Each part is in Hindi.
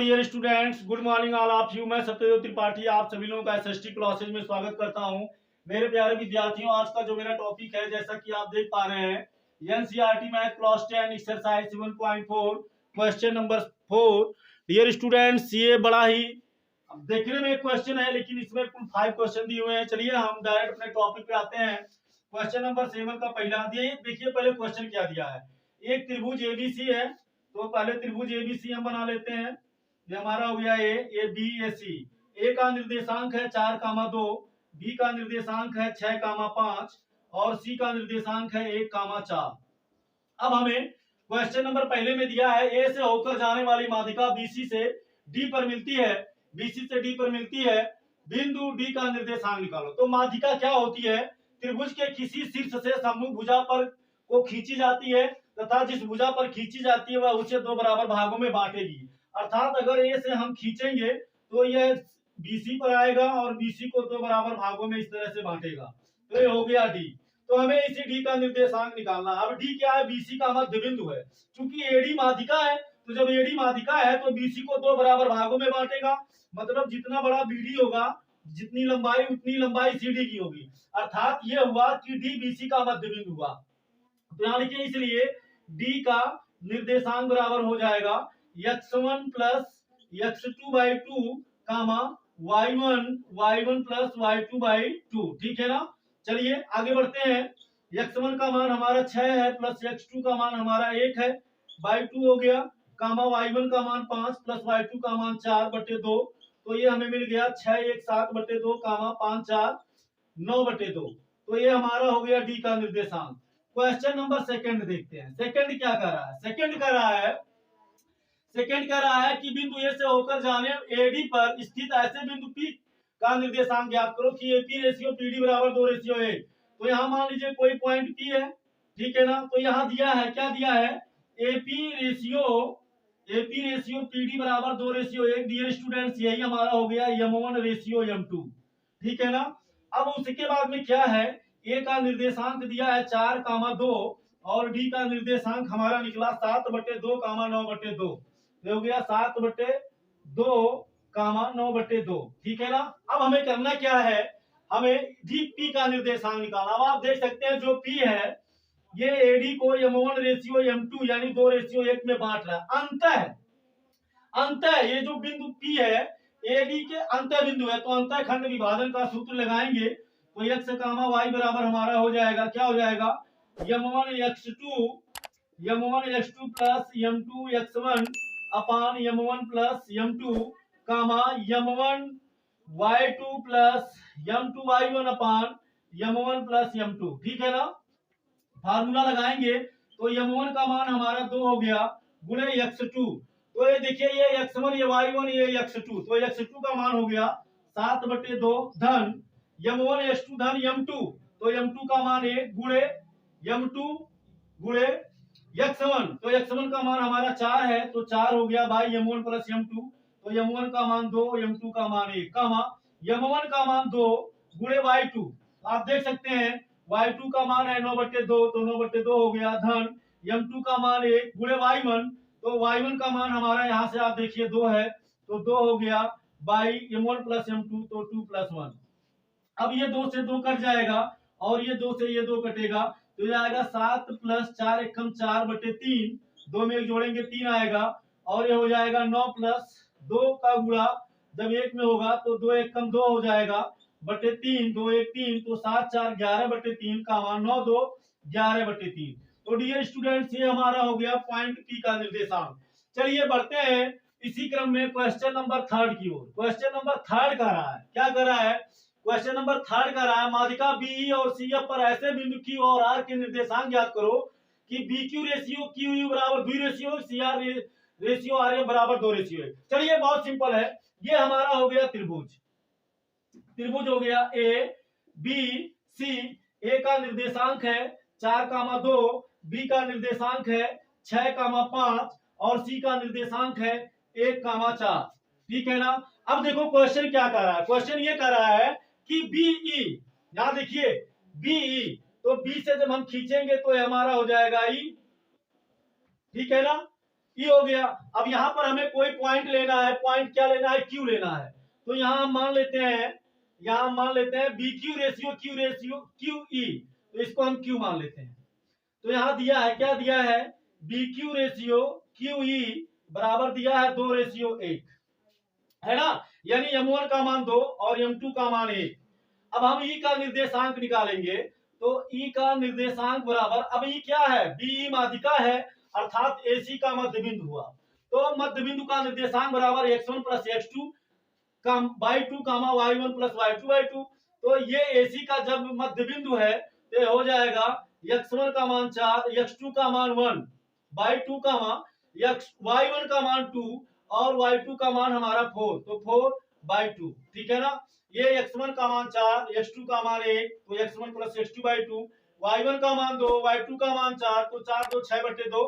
Dear students, good morning all of you. मैं सत्यदेव त्रिपाठी आप सभी लोगों का एसएसटी क्लासेज में स्वागत करता हूं। मेरे प्यारे विद्यार्थियों, आज का जो मेरा टॉपिक है, जैसा कि आप देख पा रहे हैं, NCERT math class 10 exercise 7.4 question number 4। Dear students, ये बड़ा ही देखने में एक क्वेश्चन है, लेकिन इसमें कुल 5 क्वेश्चन दिए हुए हैं। चलिए हम डायरेक्ट अपने टॉपिक पे आते हैं। क्वेश्चन नंबर 7 का पहला दिया, देखिए पहले क्वेश्चन क्या दिया है। एक त्रिभुज एबीसी है, तो पहले त्रिभुज एबीसी हम बना लेते हैं। ये हमारा हो गया ए बी ए सी। ए का निर्देशांक है 4,2, बी का निर्देशांक है 6,5 और सी का निर्देशांक है 1,4। अब हमें क्वेश्चन नंबर पहले में दिया है, ए से होकर जाने वाली माध्यिका बीसी से डी पर मिलती है, बीसी से डी पर मिलती है, बिंदु डी का निर्देशांक निकालो। तो माध्यिका क्या होती है? त्रिभुज के किसी शीर्ष से सम्मुख भुजा पर को खींची जाती है तथा जिस भुजा पर खींची जाती है वह उसे दो बराबर भागों में बांटेगी। अर्थात अगर ए से हम खींचेंगे तो यह बीसी पर आएगा और बीसी को दो बराबर भागों में इस तरह से बांटेगा। तो ये हो गया डी। तो हमें इसी डी का निर्देशांक निकालना। अब डी क्या है? बीसी का मध्य बिंदु है। चूंकि एडी माध्यिका है, तो जब एडी माध्यिका है तो बीसी को दो बराबर भागों में बांटेगा। मतलब जितना बड़ा बीडी होगा, जितनी लंबाई उतनी लंबाई सीडी की होगी। अर्थात ये हुआ कि डी बीसी का मध्य बिंदु हुआ। तो यहाँ लिखिए, इसलिए डी का निर्देशांक बराबर हो जाएगा x1 प्लस x2/2 कामा y1 प्लस y2/2। ठीक है ना? चलिए आगे बढ़ते हैं। x1 का मान हमारा 6 है प्लस x2 का मान हमारा 1 है, y2 हो गया, कामा y1 का मान 5 प्लस y2 का मान 4/2। तो ये हमें मिल गया 6 1 7/2 कामा 5 4 9/2। तो ये हमारा हो गया डी का निर्देशांक। क्वेश्चन नंबर सेकंड देखते हैं। सेकंड क्या कर रहा है? सेकंड कह रहा है कि बिंदु ए से होकर जाने एडी पर स्थित ऐसे बिंदु पी का निर्देशांक ज्ञात करो कि एपी रेशियो पीडी बराबर 2:1। तो यहाँ मान लीजिए कोई पॉइंट पी है, ठीक है ना? तो यहाँ दिया है, क्या दिया है? एपी रेशियो पीडी बराबर 2:1। डियर स्टूडेंट्स, यही हमारा हो गया m1 रेशियो m2। ठीक है ना? अब उसके बाद में क्या है? ए का निर्देशांक दिया है 4,2 और डी का निर्देशांक हमारा निकला 7/2 9/2। हो गया 7/2 9/2। ठीक है ना? अब हमें करना क्या है? हमें डी पी का निर्देशांक निकालना। अब आप देख सकते हैं जो पी है ये एडी को m1 रेशियो m2 यानी 2:1 में बांट रहा है। अंत ये जो बिंदु पी है एडी के अंत बिंदु है, तो अंत खंड विभाजन का सूत्र लगाएंगे तो x कामा y बराबर हमारा हो जाएगा, क्या हो जाएगा? m1x2 प्लस m2x1 अपान m1 प्लस m2 कामा m1y2 प्लस m2y1 अपान m1 प्लस m2। ठीक है ना? फार्मूला लगाएंगे तो m1 का मान हमारा 2 हो गया गुणे x2। तो ये देखिए, ये x1 ये y1 ये x2, तो x2 का मान हो गया 7/2 धन m1 x2 धन m2, तो m2 का मान 1 गुणे m2 गुणे x1, तो x1 का मान हमारा 4 है, तो 4 हो गया भाई m1 प्लस m2। तो m1 का मान 2 m2 का मान 1 कामा m1 का मान 2 गुणे y2। आप देख सकते हैं y2 का मान है 9/2, तो 9/2 हो गया धन m2 का मान 1 गुणे y1। तो y1 का मान हमारा यहाँ से आप देखिए 2 है, तो 2 हो गया बाई m1 प्लस m2, तो 2 प्लस 1। अब ये 2 से 2 कट जाएगा और ये 2 से ये 2 कटेगा, तो ये आएगा 7 प्लस 4 एकम 4/3। 2 में एक जोड़ेंगे 3 आएगा और ये हो जाएगा 9 प्लस 2 का गुणा जब 1 में होगा तो 2 एकम 2 हो जाएगा बटे 3, 2 1 3, तो 7 4 11/3 का मान 9 2 11/3। तो डियर स्टूडेंट्स, ये हमारा हो गया पॉइंट पी का निर्देशांक। चलिए बढ़ते हैं इसी क्रम में क्वेश्चन नंबर 3 की ओर। क्वेश्चन नंबर 3 कर रहा है, क्या कर रहा है? क्वेश्चन नंबर 3 कर रहा है, माध्यिका बी और सी एफ पर ऐसे बिंदु क्यू और आर के निर्देशांक ज्ञात करो कि B Q ratio Q U बराबर 2 C R ratio R A बराबर 2:1। चलिए बहुत सिंपल है, ये हमारा हो गया त्रिभुज हो गया ए बी सी। ए का निर्देशांक है 4,2, बी का निर्देशांक है 6,5 और सी का निर्देशांक है 1,4। ठीक है ना? अब देखो क्वेश्चन क्या कर रहा है। क्वेश्चन ये कर रहा है कि बीई, यहां देखिए बीई, तो बी से जब हम खींचेंगे तो हमारा हो जाएगा ई। ठीक है ना? ई हो गया। अब यहाँ पर हमें कोई पॉइंट लेना है, पॉइंट क्या लेना है, क्यू लेना है। तो यहाँ हम मान लेते हैं, यहाँ हम मान लेते हैं B Q ratio Q E, तो इसको हम क्यू मान लेते हैं। तो यहाँ दिया है, क्या दिया है, B Q ratio Q E बराबर दिया है 2:1, है ना। यानी m1 का मान 2 और m2 का मान 1। अब हम ई का निर्देशांक निकालेंगे, तो ई का निर्देशांक बराबर, अब ई क्या है, बी माध्यिका है, अर्थात एसी का मध्य बिंदु हुआ। तो मध्य बिंदु का निर्देशांक बराबर x1 plus x2 by 2 comma y1 plus y2 by 2। तो ये एसी का जब मध्य बिंदु है तो हो जाएगा x1 का मान 4, x2 का मान 1 बाई 2 कामा y1 का मान 2 और y2 का मान हमारा 4, तो 4 बाई 2, ठीक है ना। ये x1 का मान 4, x2 का मान 1, तो x1 plus x2 by 2, y1 का मान 2, y2 का मान 4, तो 4 2 6/2।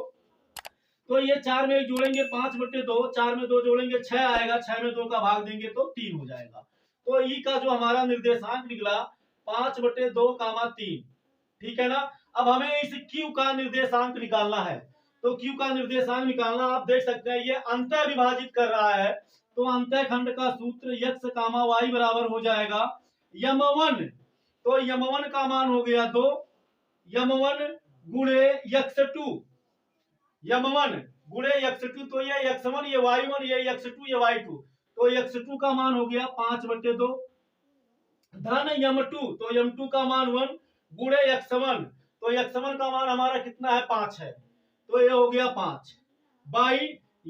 तो ये 4 में 1 जोड़ेंगे 5/2, 4 में 2 जोड़ेंगे 6 आएगा, 6 में 2 का भाग देंगे तो 3 हो जाएगा। तो ई का जो हमारा निर्देशांक निकला 5/2, 3, ठीक है ना। अब हमें इस क्यू का निर्देशांक निकालना है, तो क्यू का निर्देशांक निकालना, आप देख सकते हैं ये अंतः विभाजित कर रहा है, तो अंतः खंड का सूत्र x, y बराबर हो जाएगा m1। तो m1 का मान हो गया 2, m1 गुणे x2, m1 गुणे x2, तो ये x1 ये y1 ये x2 ये y2, तो x2 का मान हो गया 5/2 धन m2, तो m2 का मान 1 गुणे x1, तो x1 का मान हमारा कितना है 5 है, तो ये हो गया 5 बाई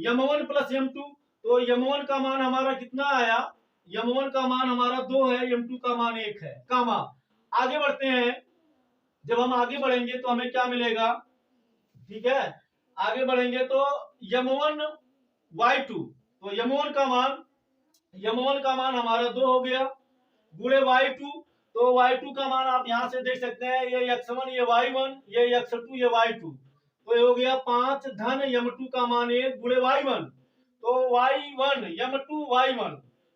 m1 प्लस m2, तो m1 का मान हमारा कितना आया, m1 का मान हमारा 2 है, m2 का मान 1 है, कामा। आगे बढ़ते हैं, जब हम आगे बढ़ेंगे तो हमें क्या मिलेगा, ठीक है, आगे बढ़ेंगे तो m1 y2, तो m1 का मान हमारा 2 हो गया गुणे y2, तो y2 का मान आप यहां से देख सकते हैं, ये x1 ये y1 ये x2 ये y2, तो ये हो गया 5 धन m2 का मान 1 गुणे y1, तो y1 m2 y1,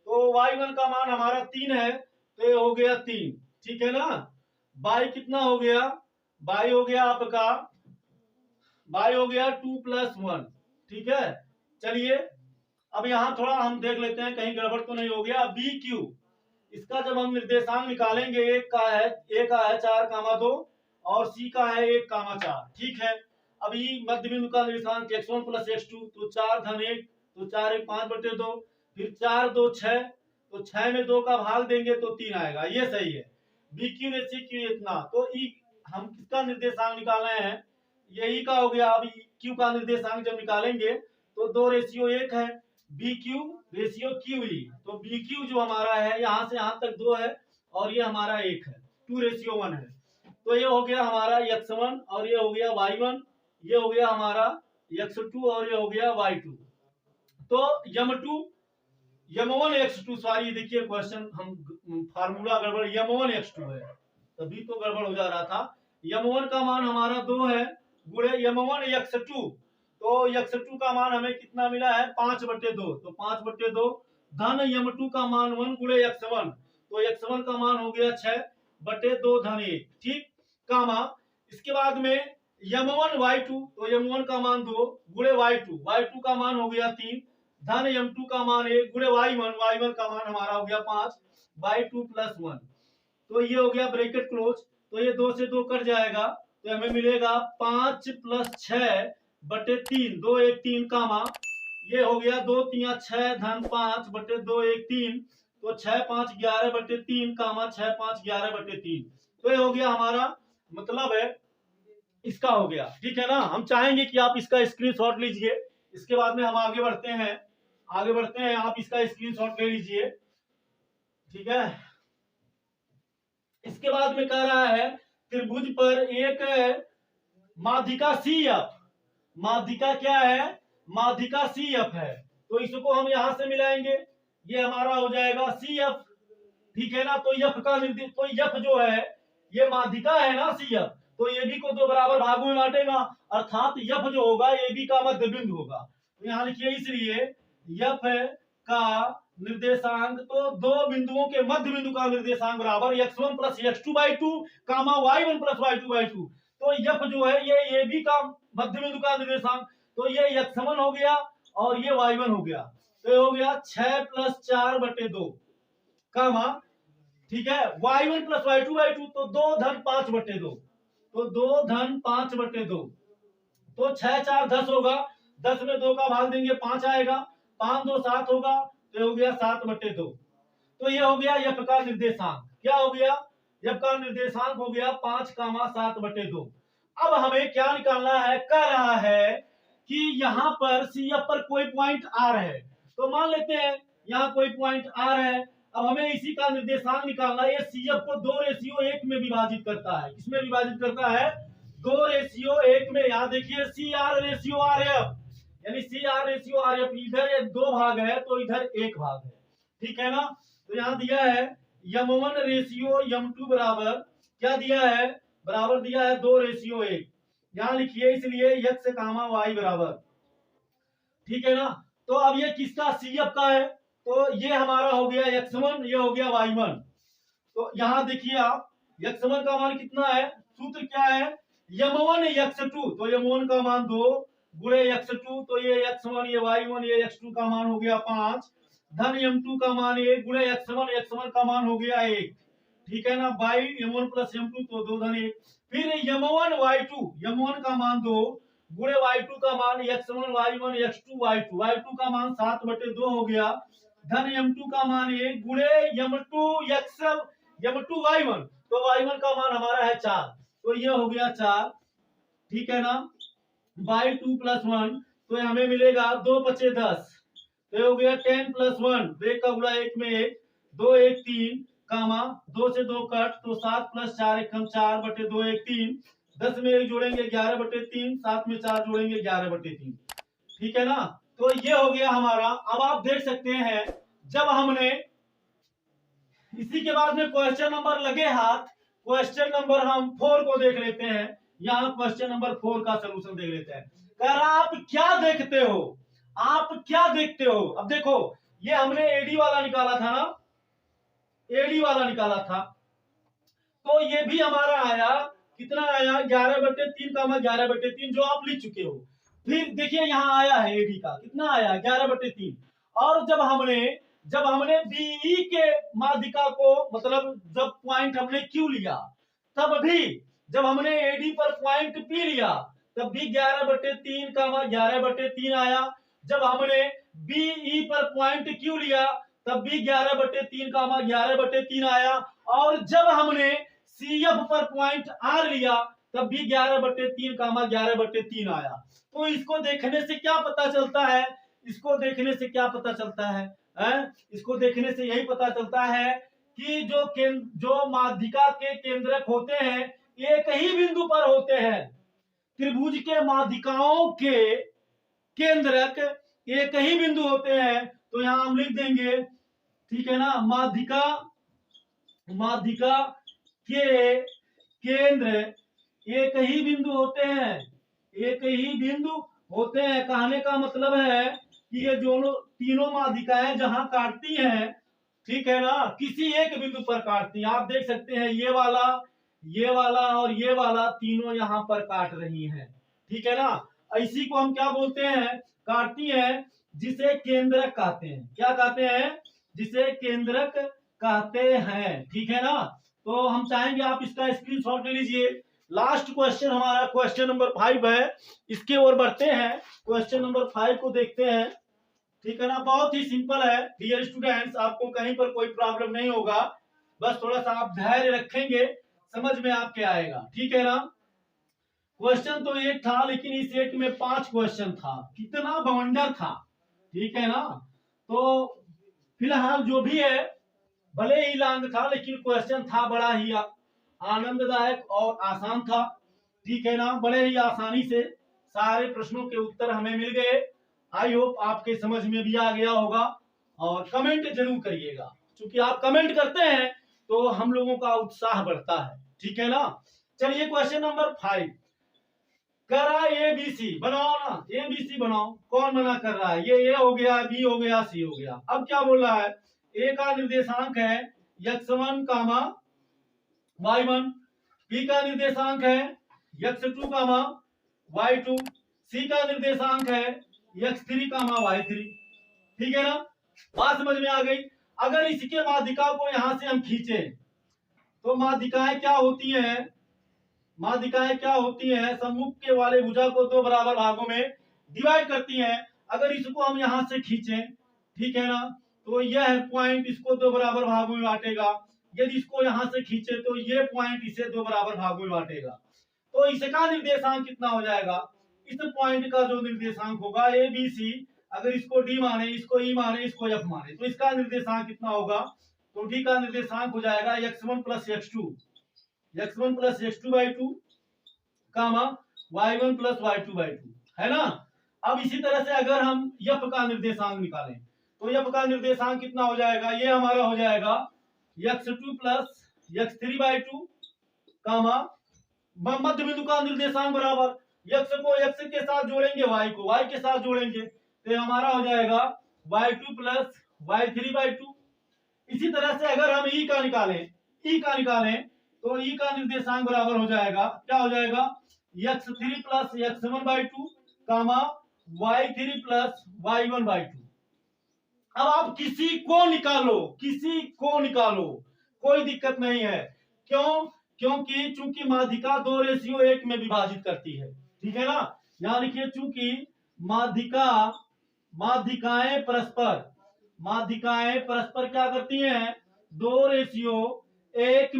तो y1 का मान हमारा 3 है, तो ये हो गया 3, ठीक है ना। बाई कितना हो गया, बाई हो गया आपका, बाई हो गया 2 + 1, ठीक है। चलिए अब यहाँ थोड़ा हम देख लेते हैं कहीं गड़बड़ तो नहीं हो गया। बी क्यू, इसका जब हम निर्देशांक निकालेंगे, ए का है 4,2 और सी का है 1,4, ठीक है। अब ई मध्य बिंदु का निर्देशांक x1 प्लस x2, तो 4 धन 1, तो 4 1 5/2, फिर 4 2 6, तो 6 में 2 का भाग देंगे तो 3 आएगा, ये सही है। बी क्यू रेशियो क्यू इतना, तो ई हम किसका निर्देशांक निकालना है, यही का हो गया। अब क्यू का निर्देशांक जब निकालेंगे तो 2:1 है, B Q ratio Q E, तो बी क्यू जो हमारा है यहाँ से यहाँ तक 2 है और ये हमारा 1 है, 2:1 है। तो ये हो गया हमारा x1 और ये हो गया y1, ये हो गया हमारा x2 और ये हो गया y2। तो m1 x2, सॉरी देखिए क्वेश्चन हम फार्मूला गड़बड़, m1 x2 है, तभी तो गड़बड़ हो जा रहा था। m1 का मान हमारा 2 है गुणे m1 x2, तो x2 का मान हमें कितना मिला है 5/2, तो 5/2 धन m2 का मान 1 गुणे x1, तो x1 का मान हो गया 6/2 धन 1, ठीक, कामा। इसके बाद में m1 y2, तो m1 का मान 2 गुणे y2 का मान हो गया 3 धन m2 का मान 1 गुणे y1 का मान हमारा हो गया 5/2 + 1, तो ये हो गया ब्रैकेट क्लोज, तो ये 2 से 2 कट जाएगा, तो हमें मिलेगा 5 + 6/3, 2 1 3 कामा, ये हो गया 2 3 6 धन 5/2 1 3, तो 6 5 11/3 कामा 6 5 11/3, तो ये हो गया हमारा, मतलब है इसका हो गया, ठीक है ना। हम चाहेंगे कि आप इसका स्क्रीनशॉट लीजिए, इसके बाद में हम आगे बढ़ते हैं, आप इसका स्क्रीनशॉट ले लीजिए, ठीक है। इसके बाद में कह रहा है त्रिभुज पर एक माध्यिका CF, माध्यिका क्या है, माध्यिका CF है, तो इसको हम यहां से मिलाएंगे, ये हमारा हो जाएगा CF, ठीक है ना। तो F का निर्देश, तो F जो है ये माध्यिका है ना CF, तो AB को 2 बराबर भागों में बांटेगा, अर्थात F जो होगा AB का मध्य बिंदु होगा, तो यहाँ लिखिए, इसलिए F का निर्देशांक, तो दो बिंदुओं के मध्य बिंदु का निर्देशांक बराबर x1 plus x2 by 2 comma y1 plus y2 by 2, तो F जो है ये AB का मध्य बिंदु का निर्देशांक, तो ये x1 हो गया और ये y1 हो गया। तो ये हो गया 6 + 4/2 कामा, ठीक है, y1 + y2 तो 2 धन 5/2, तो 2 धन 5/2, तो 6 4 10 होगा, 10 में 2 का भाग देंगे 5 आएगा, 5 2 7 होगा, तो ये हो गया 7/2। तो ये हो गया f का निर्देशांक। क्या हो गया? f का निर्देशांक हो गया 5,7/2। अब हमें क्या निकालना है? कह रहा है कि यहाँ पर CF पर कोई पॉइंट R है, तो मान लेते हैं यहाँ कोई पॉइंट R है। अब हमें इसी का निर्देशांक निकालना है। ये CF को 2:1 में विभाजित करता है। किसमें विभाजित करता है? 2:1 में। यहाँ देखिए CR/RF, यानी CR/RF, इधर ये 2 भाग है तो इधर 1 भाग है, ठीक है ना। तो यहाँ दिया है M1/M2 बराबर, क्या दिया है? बराबर दिया है 2:1। यहाँ लिखिए इसलिए x, y बराबर, ठीक है ना। तो अब ये किसका? CF का है, तो ये हमारा हो गया x1, ये हो गया y1। तो यहाँ देखिए आप, x1 का मान कितना है? सूत्र क्या है? M1/x2, तो M1 का मान 2 गुणे x2, तो ये x1, ये y1, ये x2 का मान हो गया 5 धन M2 का मान 1 गुणे x1 का मान हो गया 1, ठीक है ना। बाई M1 + M2 तो 2 धन 1। फिर M1/y2, M1 का मान 2 गुणे y2 का मान x1 y1 x2 y2, y2 का मान 7/2 हो गया धन M2 का मान 1 गुणे M2 y1, तो y1 का मान हमारा है 4, तो ये हो गया 4, ठीक है ना। बाई 2 + 1, तो हमें मिलेगा 2 × 5 = 10, तो ये हो गया 10 + 1, 2 का गुणा 1 में 1, 2 1 3 कामा 2 से 2 कट, तो 7 + 4 = 4/2 1 3, 10 में 1 जोड़ेंगे 11/3, 7 में 4 जोड़ेंगे 11/3, ठीक है ना। तो ये हो गया हमारा। अब आप देख सकते हैं जब हमने इसी के बाद में क्वेश्चन नंबर लगे हाथ, क्वेश्चन नंबर हम 4 को देख लेते हैं। यहाँ क्वेश्चन नंबर 4 का सलूशन देख लेते हैं। कह रहा आप क्या देखते हो? आप क्या देखते हो? अब देखो ये हमने एडी वाला निकाला था ना, एडी वाला निकाला था, तो ये भी हमारा आया, कितना आया? 11/3 का, 11/3 जो आप लिख चुके हो। फिर देखिए यहाँ आया है एडी का, कितना आया? 11/3। और जब हमने बीई के माध्यिका को, मतलब जब पॉइंट हमने क्यू लिया, तब भी जब हमने एडी पर पॉइंट पी लिया तब भी 11/3 का 11/3 आया। जब हमने बीई पर पॉइंट क्यू लिया तब भी 11/3 का 11/3 आया। और जब हमने CF पर पॉइंट आर लिया तब भी 11/3 का 11/3 आया। तो इसको देखने से क्या पता चलता है? इसको देखने से क्या पता चलता है? इसको देखने से यही पता चलता है कि जो माध्यिका के केंद्रक होते हैं एक ही बिंदु पर होते हैं। त्रिभुज के माध्यिकाओं के केंद्रक एक ही बिंदु होते हैं, तो यहां हम लिख देंगे, ठीक है ना। माध्यिका के केंद्र एक ही बिंदु होते हैं, एक ही बिंदु होते हैं। कहने का मतलब है कि ये जो तीनों माध्यिकाएं जहां काटती हैं, ठीक है ना, किसी एक बिंदु पर काटती हैं। आप देख सकते हैं ये वाला और ये वाला तीनों यहाँ पर काट रही हैं, ठीक है ना। इसी को हम क्या बोलते हैं? काटती हैं, जिसे केंद्रक कहते हैं। क्या कहते हैं? जिसे केंद्रक कहते हैं, ठीक है ना। तो हम चाहेंगे आप इसका स्क्रीनशॉट ले लीजिए। लास्ट क्वेश्चन हमारा क्वेश्चन नंबर 5 है, इसके ओर बढ़ते हैं। क्वेश्चन नंबर 5 को देखते हैं, ठीक है ना। बहुत ही सिंपल है डियर स्टूडेंट्स, आपको कहीं पर कोई प्रॉब्लम नहीं होगा, बस थोड़ा सा आप धैर्य रखेंगे, समझ में आपके आएगा, ठीक है ना। क्वेश्चन तो एक था, लेकिन इस एक में 5 क्वेश्चन था, कितना बवंडर था, ठीक है ना। तो फिलहाल जो भी है, भले ही लॉन्ग था लेकिन क्वेश्चन था बड़ा ही आनंददायक और आसान था, ठीक है ना। बड़े ही आसानी से सारे प्रश्नों के उत्तर हमें मिल गए। आई होप आपके समझ में भी आ गया होगा, और कमेंट जरूर करिएगा, क्योंकि आप कमेंट करते हैं तो हम लोगों का उत्साह बढ़ता है, ठीक है ना। चलिए क्वेश्चन नंबर 5 कह रहा है ABC बनाओ ना, ABC बनाओ। कौन मना कर रहा है? ये A हो गया, B हो गया, C हो गया। अब क्या बोल रहा है? A का निर्देशांक है x1, y1, B का निर्देशांक है x2, y2, सी का निर्देशांक है x3 कामा y3। ठीक है ना, बात समझ में आ गई। अगर इसके माध्यिका को यहां से हम खींचे तो माध्यिकाएं क्या होती हैं, माध्यिकाएं क्या होती हैं, सम्मुख के वाले भुजा को दो बराबर भागों में डिवाइड करती हैं। अगर इसको हम यहां से खींचें, ठीक है ना, तो यह पॉइंट इसको दो बराबर भागों में बांटेगा। यदि इसको यहां से खींचे तो ये पॉइंट इसे दो बराबर भागों में बांटेगा। तो इसका निर्देशांक कितना हो जाएगा, इस पॉइंट का जो निर्देशांक होगा ए बी सी, अगर इसको डी माने, इसको ई माने, इसको एफ माने, तो इसका निर्देशांक कितना होगा, तो डी का निर्देशांक हो जाएगा x1 plus x2, x1 plus x2 by 2 comma y1 plus y2 by 2, है ना। अब इसी तरह से अगर हम f का निर्देशांक निकालें तो f का निर्देशांक कितना हो जाएगा, ये हमारा हो जाएगा x2 प्लस x3 बाई 2 कामा मध्य बिंदु का निर्देशांक बराबर x को x के साथ जोड़ेंगे, y को y के साथ जोड़ेंगे, तो हमारा हो जाएगा y2 प्लस y3 बाई 2। इसी तरह से अगर हम e का निकालें तो e का निर्देशांक बराबर हो जाएगा, क्या हो जाएगा, x3 plus x1 by 2 comma y3 plus y1 by 2। अब आप किसी को निकालो, कोई दिक्कत नहीं है। क्यों, क्योंकि चूंकि माध्यिका 2:1 में विभाजित करती है, ठीक है ना। यहां लिखिए, चूंकि माध्यिकाएं परस्पर क्या करती हैं, 2:1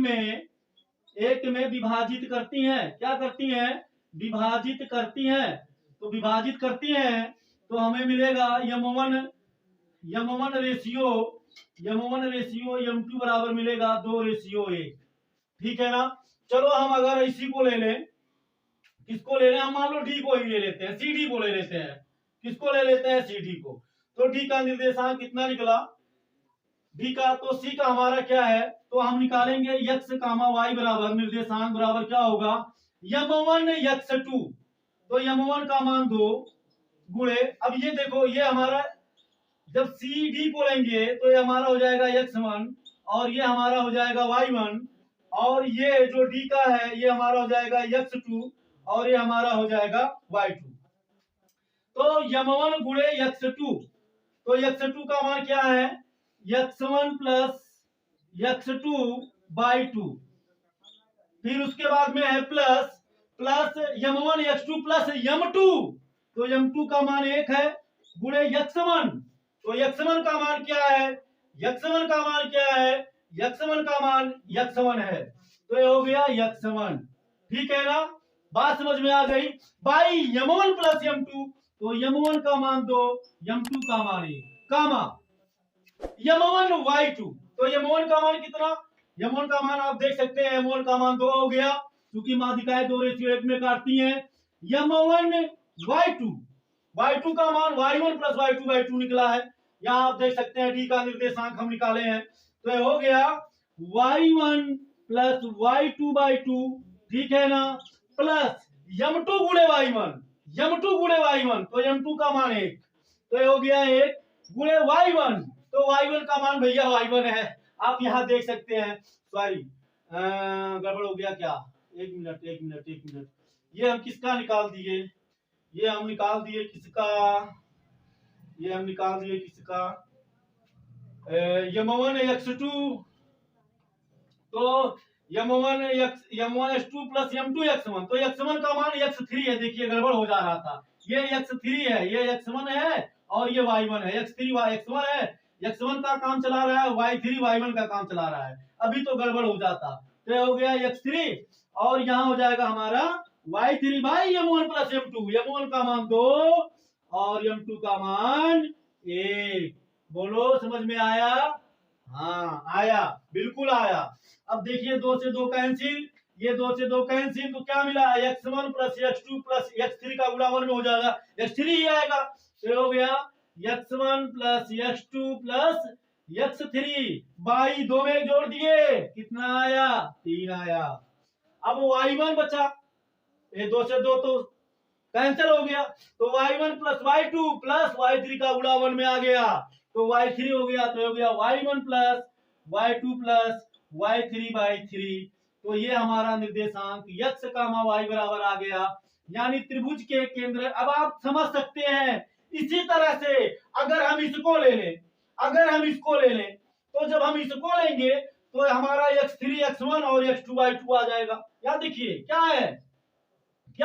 में विभाजित करती हैं। क्या करती हैं, विभाजित करती हैं। तो विभाजित करती हैं तो हमें मिलेगा m1 रेशियो m2 बराबर मिलेगा 2:1। ठीक है ना। चलो हम अगर इसी को ले लें, किसको ले लें, हम मान लो डी को ही ले लेते हैं, सी डी को ले लेते हैं। किसको ले लेते हैं, सी डी को। तो डी का निर्देशांक कितना निकला, डी का, तो सी का हमारा क्या है, तो हम निकालेंगे x कामा y बराबर निर्देशांक बराबर क्या होगा, m1 x2। तो m1 का मान 2 गुणे, अब ये देखो, ये हमारा जब सी डी को लेंगे तो ये हमारा हो जाएगा x1 और ये हमारा हो जाएगा y1, और ये जो डी का है ये हमारा हो जाएगा x2 और ये हमारा हो जाएगा y2। तो m1 गुणे x2, तो x2 का मान क्या है, x1 प्लस x2 बाई 2, फिर उसके बाद में है plus m1 x2 plus m2, तो m2 का मान 1 है गुणे x1, तो x1 का मान क्या है, x1 का मान क्या है, x1 का मान x1 है, तो ये हो गया x1। ठीक है ना, बात समझ में आ गई। बाई m1 प्लस m2, तो m1 का मान 2, m2 का मान 1 कामा m1 y2, तो m1 का मान कितना, m1 का मान आप देख सकते हैं, m1 का मान 2 हो गया, क्योंकि माध्यिकाएं 2:1 में काटती हैं। m1 y2 का मान y1 प्लस y2 बाई 2 निकला है। यहाँ आप देख सकते हैं डी का निर्देशांक हम निकाले हैं, तो ये हो गया y1 प्लस y2 बाई 2, ठीक है ना, प्लस m2 गुणे y1, तो m2 का मान 1, तो ये हो गया 1 गुणे y1, तो y1 का मान भैया y1 है, आप यहाँ देख सकते हैं। सॉरी, गड़बड़ हो गया क्या, एक मिनट, ये हम किसका निकाल दिए, ये हम निकाल दिए किसका, m1 x2, तो m1 x2 plus m2 x1, तो x1 का मान x3 है, देखिए गड़बड़ हो जा रहा था, ये x3 है, ये x1 है और ये y1 है, x3 x1 है, x1 का काम चला रहा है, y3 y1 का काम चला रहा है, अभी तो गड़बड़ हो जाता। तो ये हो गया x3 और यहाँ हो जाएगा हमारा y3 by m1 plus m2, m1 का मान 2 और m2 का मान 1। बोलो समझ में आया, हाँ आया, बिल्कुल आया। अब देखिए 2 से 2 कैंसिल, ये 2 से 2 कैंसिल, तो क्या मिला, x1 plus x2 plus x3 का गुणा 1 में हो जाएगा, x3 ही आएगा, तो हो गया x1 plus x2 plus x3 by 2 में जोड़ दिए, कितना आया, 3 आया। अब y1 बचा, ये 2 से 2 तो कैंसिल हो गया, तो y1 plus y2 plus y3 का गुणा 1 में आ गया, तो y3 हो गया, तो हो गया y1 plus y2 plus y3 by 3। तो ये हमारा निर्देशांक x कामा y बराबर आ गया यानी त्रिभुज के केंद्र। अब आप समझ सकते हैं। इसी तरह से अगर हम इसको ले लें, तो जब हम इसको लेंगे तो हमारा x3 x1 और x2y2 आ जाएगा। या देखिए क्या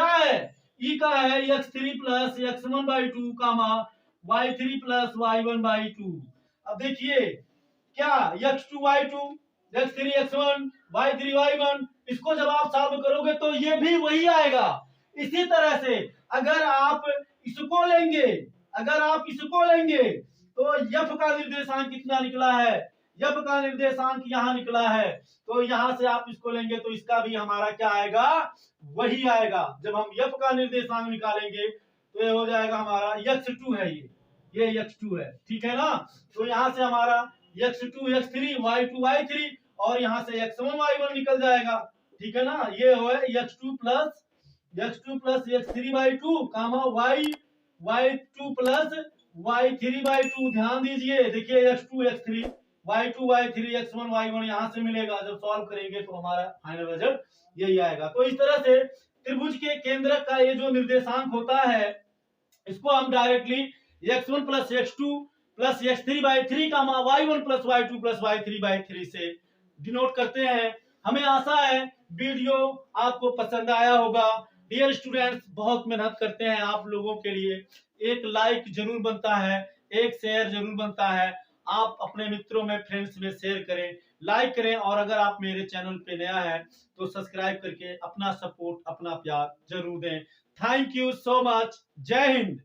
है, ई का है x3 प्लस x1/2 कामा y3 प्लस y1/2। अब देखिए क्या x2y2 x3 x1 y3 y1, इसको जब आप सॉल्व करोगे तो ये भी वही आएगा। इसी तरह से अगर आप इसको लेंगे तो f का निर्देशांक कितना निकला है, f का निर्देशांक यहाँ निकला है। तो यहाँ से आप इसको लेंगे तो इसका भी हमारा क्या आएगा, वही आएगा। जब हम f का निर्देशांक निकालेंगे तो ये हो जाएगा हमारा x2 है, ये x2 है, ठीक है ना। तो यहाँ से हमारा x2 x3 y2 y3 और यहाँ से x1 y1 निकल जाएगा, ठीक है ना। ये हो x2 प्लस x3/2 कामा y2 प्लस y3/2। ध्यान दीजिए, देखिए x2 x3 y2 y3 x1 y1 यहाँ से मिलेगा। जब सॉल्व करेंगे तो हमारा फाइनल रिजल्ट यही आएगा। तो इस तरह से त्रिभुज के केंद्र का ये जो निर्देशांक होता है, इसको हम directly x1 plus x2 plus x3/3 कामा y1 plus y2 plus y3/3 से डिनोट करते हैं। हमें आशा है वीडियो आपको पसंद आया होगा। डियर स्टूडेंट्स, बहुत मेहनत करते हैं आप लोगों के लिए। एक लाइक जरूर बनता है, एक शेयर जरूर बनता है। आप अपने मित्रों में, फ्रेंड्स में शेयर करें, लाइक करें, और अगर आप मेरे चैनल पे नया है तो सब्सक्राइब करके अपना सपोर्ट, अपना प्यार जरूर दें। Thank you so much. जय हिंद।